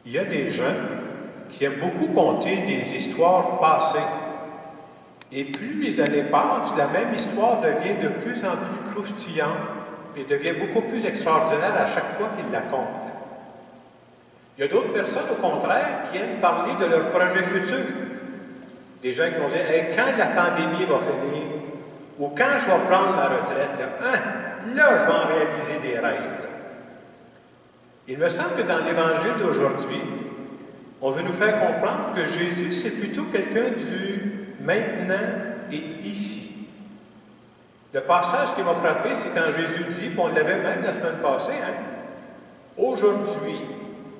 Il y a des gens qui aiment beaucoup conter des histoires passées. Et plus les années passent, la même histoire devient de plus en plus croustillante et devient beaucoup plus extraordinaire à chaque fois qu'ils la content. Il y a d'autres personnes, au contraire, qui aiment parler de leurs projets futurs. Des gens qui vont dire hey, « quand la pandémie va finir » ou « quand je vais prendre ma retraite, là je vais en réaliser des rêves. » Il me semble que dans l'Évangile d'aujourd'hui, on veut nous faire comprendre que Jésus, c'est plutôt quelqu'un du maintenant et ici. Le passage qui m'a frappé, c'est quand Jésus dit, puis on l'avait même la semaine passée, aujourd'hui,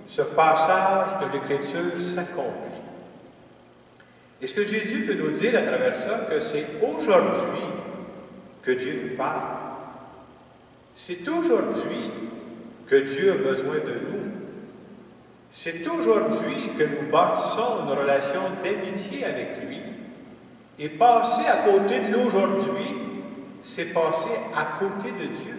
ce passage de l'Écriture s'accomplit. Et ce que Jésus veut nous dire à travers ça, que c'est aujourd'hui que Dieu nous parle. C'est aujourd'hui que Dieu a besoin de nous. C'est aujourd'hui que nous bâtissons une relation d'amitié avec lui. Et passer à côté de l'aujourd'hui, c'est passer à côté de Dieu.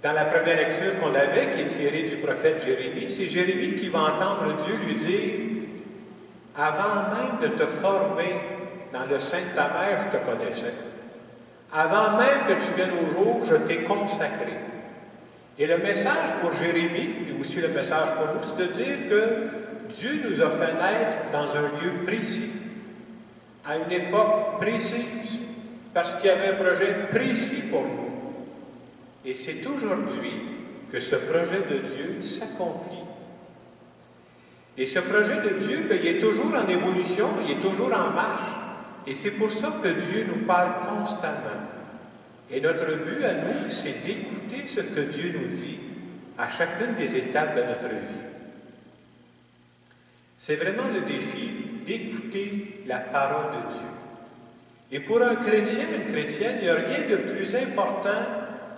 Dans la première lecture qu'on avait, qui est tirée du prophète Jérémie, c'est Jérémie qui va entendre Dieu lui dire « Avant même de te former dans le sein de ta mère, je te connaissais. Avant même que tu viennes au jour, je t'ai consacré. » Et le message pour Jérémie, et aussi le message pour nous, c'est de dire que Dieu nous a fait naître dans un lieu précis, à une époque précise, parce qu'il y avait un projet précis pour nous. Et c'est aujourd'hui que ce projet de Dieu s'accomplit. Et ce projet de Dieu, bien, il est toujours en évolution, il est toujours en marche. Et c'est pour ça que Dieu nous parle constamment. Et notre but à nous, c'est d'écouter ce que Dieu nous dit à chacune des étapes de notre vie. C'est vraiment le défi d'écouter la parole de Dieu. Et pour un chrétien, une chrétienne, il n'y a rien de plus important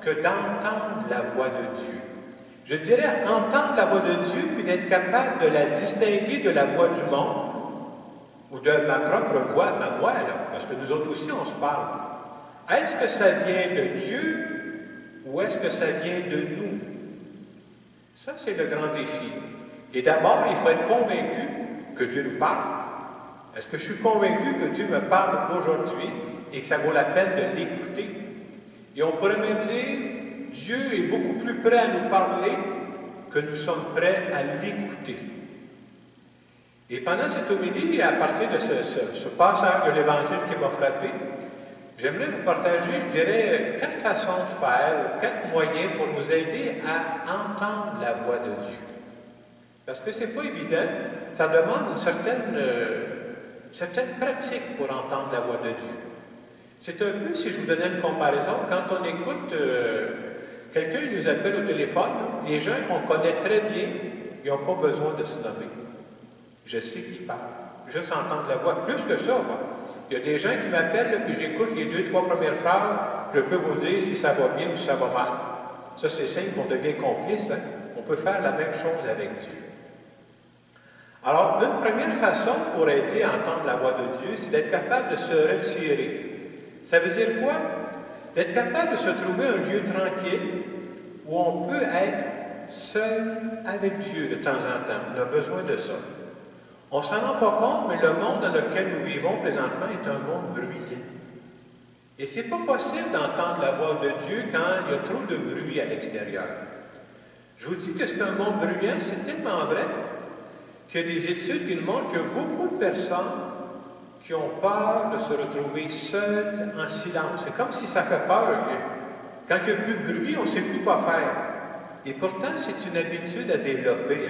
que d'entendre la voix de Dieu. Je dirais entendre la voix de Dieu, puis d'être capable de la distinguer de la voix du monde, ou de ma propre voix à moi, là, parce que nous autres aussi, on se parle. Est-ce que ça vient de Dieu ou est-ce que ça vient de nous? Ça, c'est le grand défi. Et d'abord, il faut être convaincu que Dieu nous parle. Est-ce que je suis convaincu que Dieu me parle aujourd'hui et que ça vaut la peine de l'écouter? Et on pourrait même dire, Dieu est beaucoup plus prêt à nous parler que nous sommes prêts à l'écouter. Et pendant cette homélie, et à partir de ce passage de l'Évangile qui m'a frappé, j'aimerais vous partager, je dirais, 4 façons de faire, 4 moyens pour nous aider à entendre la voix de Dieu. Parce que ce n'est pas évident, ça demande une certaine pratique pour entendre la voix de Dieu. C'est un peu, si je vous donnais une comparaison, quand on écoute, quelqu'un nous appelle au téléphone, les gens qu'on connaît très bien, ils n'ont pas besoin de se nommer. Je sais qui parle. Juste entendre la voix. Plus que ça, moi. Il y a des gens qui m'appellent, puis j'écoute les 2-3 premières phrases, je peux vous dire si ça va bien ou si ça va mal. Ça, c'est signe qu'on devient complice. On peut faire la même chose avec Dieu. Alors, une première façon pour aider à entendre la voix de Dieu, c'est d'être capable de se retirer. Ça veut dire quoi? D'être capable de se trouver un lieu tranquille où on peut être seul avec Dieu de temps en temps. On a besoin de ça. On ne s'en rend pas compte, mais le monde dans lequel nous vivons présentement est un monde bruyant. Et ce n'est pas possible d'entendre la voix de Dieu quand il y a trop de bruit à l'extérieur. Je vous dis que c'est un monde bruyant, c'est tellement vrai qu'il y a des études qui nous montrent qu'il y a beaucoup de personnes qui ont peur de se retrouver seules en silence. C'est comme si ça fait peur. Quand il n'y a plus de bruit, on ne sait plus quoi faire. Et pourtant, c'est une habitude à développer.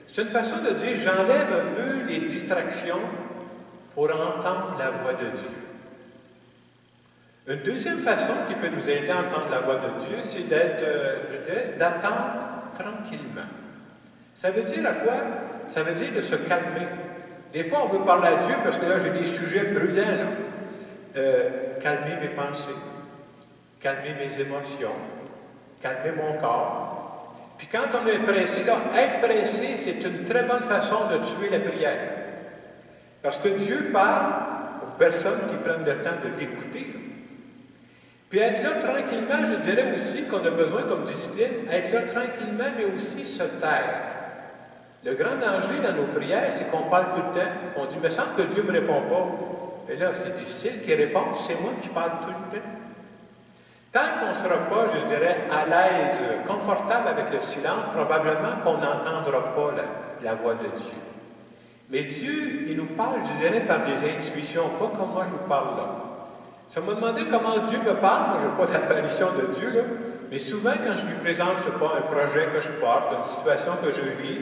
C'est une façon de dire, j'enlève un peu les distractions pour entendre la voix de Dieu. Une deuxième façon qui peut nous aider à entendre la voix de Dieu, c'est d'être, je dirais, d'attendre tranquillement. Ça veut dire à quoi? Ça veut dire de se calmer. Des fois, on veut parler à Dieu parce que là, j'ai des sujets brûlants. Calmer mes pensées, calmer mes émotions, calmer mon corps. Puis quand on est pressé, là, être pressé, c'est une très bonne façon de tuer la prière. Parce que Dieu parle aux personnes qui prennent le temps de l'écouter. Puis être là tranquillement, je dirais aussi qu'on a besoin comme discipline, être là tranquillement, mais aussi se taire. Le grand danger dans nos prières, c'est qu'on parle tout le temps. On dit, il me semble que Dieu ne me répond pas. Et là, c'est difficile qu'il réponde, c'est moi qui parle tout le temps. Tant qu'on ne sera pas, je dirais, à l'aise, confortable avec le silence, probablement qu'on n'entendra pas la voix de Dieu. Mais Dieu, il nous parle, je dirais, par des intuitions, pas comme moi je vous parle là. Si on me demandait comment Dieu me parle, moi je n'ai pas d'apparition de Dieu, là, mais souvent quand je lui présente, je ne sais pas, un projet que je porte, une situation que je vis,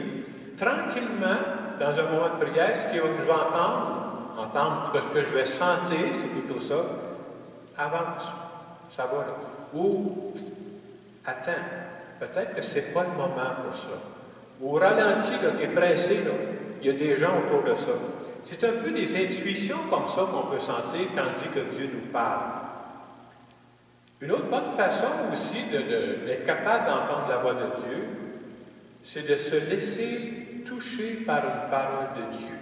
tranquillement, dans un moment de prière, ce que je vais entendre ce que je vais sentir, c'est plutôt ça, avance, ça va là. Ou, attends, peut-être que ce n'est pas le moment pour ça. Ou ralenti, tu es pressé, là, il y a des gens autour de ça. C'est un peu des intuitions comme ça qu'on peut sentir quand on dit que Dieu nous parle. Une autre bonne façon aussi d'être capable d'entendre la voix de Dieu, c'est de se laisser toucher par une parole de Dieu.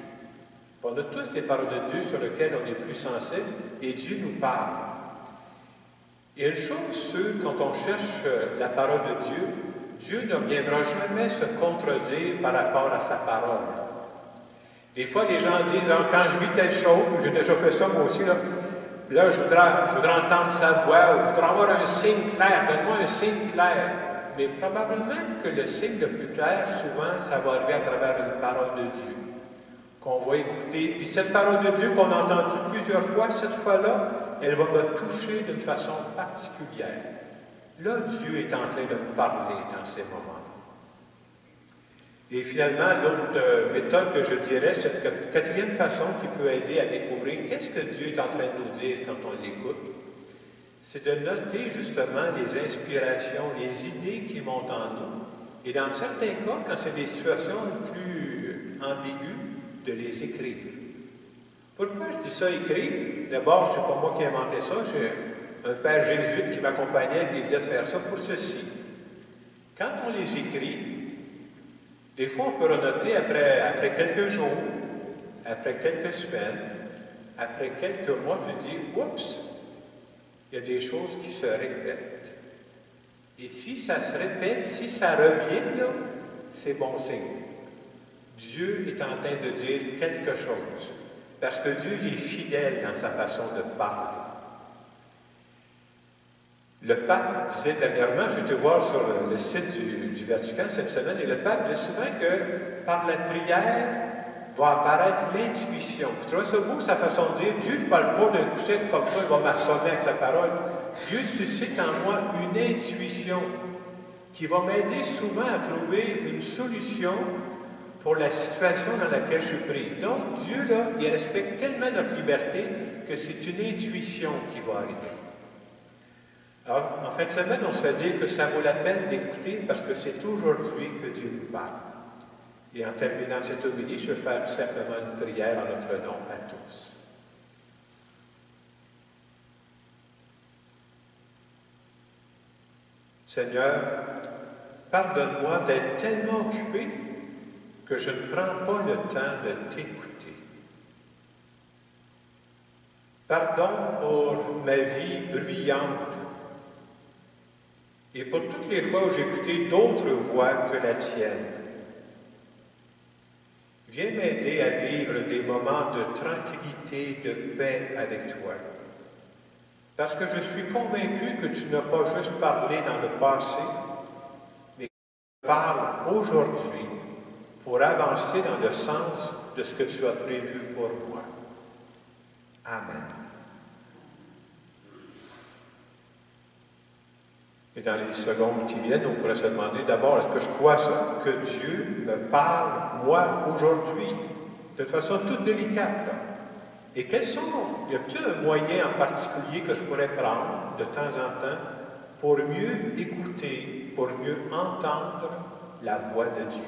On a tous des paroles de Dieu sur lesquelles on est plus sensible, et Dieu nous parle. Et une chose sûre, quand on cherche la parole de Dieu, Dieu ne viendra jamais se contredire par rapport à sa parole. Des fois, les gens disent, ah, quand je vis telle chose, j'ai déjà fait ça moi aussi, là je voudrais entendre sa voix, ou je voudrais avoir un signe clair, donne-moi un signe clair. Mais probablement que le signe le plus clair, souvent, ça va arriver à travers une parole de Dieu, qu'on va écouter. Puis cette parole de Dieu qu'on a entendue plusieurs fois, cette fois-là, elle va me toucher d'une façon particulière. Là, Dieu est en train de me parler dans ces moments-là. Et finalement, l'autre méthode que je dirais, cette quatrième façon qui peut aider à découvrir qu'est-ce que Dieu est en train de nous dire quand on l'écoute, c'est de noter justement les inspirations, les idées qui montent en nous. Et dans certains cas, quand c'est des situations plus ambiguës, de les écrire. Pourquoi je dis ça, écrire? D'abord, ce n'est pas moi qui ai inventé ça, j'ai un père jésuite qui m'accompagnait et il disait de faire ça pour ceci. Quand on les écrit, des fois on peut renoter après quelques jours, après quelques semaines, après quelques mois, tu dis, oups, il y a des choses qui se répètent. Et si ça se répète, si ça revient, là, c'est bon signe. Dieu est en train de dire quelque chose, parce que Dieu est fidèle dans sa façon de parler. Le pape disait dernièrement, j'ai été voir sur le site du Vatican cette semaine, et le pape disait souvent que par la prière va apparaître l'intuition. Tu trouves ça beau, sa façon de dire, Dieu ne parle pas d'un coup sec comme ça, il va m'assommer avec sa parole. Dieu suscite en moi une intuition qui va m'aider souvent à trouver une solution pour la situation dans laquelle je suis pris. Donc, Dieu, là, il respecte tellement notre liberté que c'est une intuition qui va arriver. Alors, en fin de semaine, on se fait dire que ça vaut la peine d'écouter parce que c'est aujourd'hui que Dieu nous parle. Et en terminant cette homélie, je vais faire tout simplement une prière en notre nom à tous. Seigneur, pardonne-moi d'être tellement occupé que je ne prends pas le temps de t'écouter. Pardon pour ma vie bruyante et pour toutes les fois où j'ai écouté d'autres voix que la tienne. Viens m'aider à vivre des moments de tranquillité, de paix avec toi. Parce que je suis convaincu que tu n'as pas juste parlé dans le passé, mais que tu parles aujourd'hui pour avancer dans le sens de ce que tu as prévu pour moi. Amen. Et dans les secondes qui viennent, on pourrait se demander d'abord, est-ce que je crois ça, que Dieu me parle, moi, aujourd'hui, de façon toute délicate, là? Et quels sont, y a-t-il un moyen en particulier que je pourrais prendre de temps en temps pour mieux écouter, pour mieux entendre la voix de Dieu?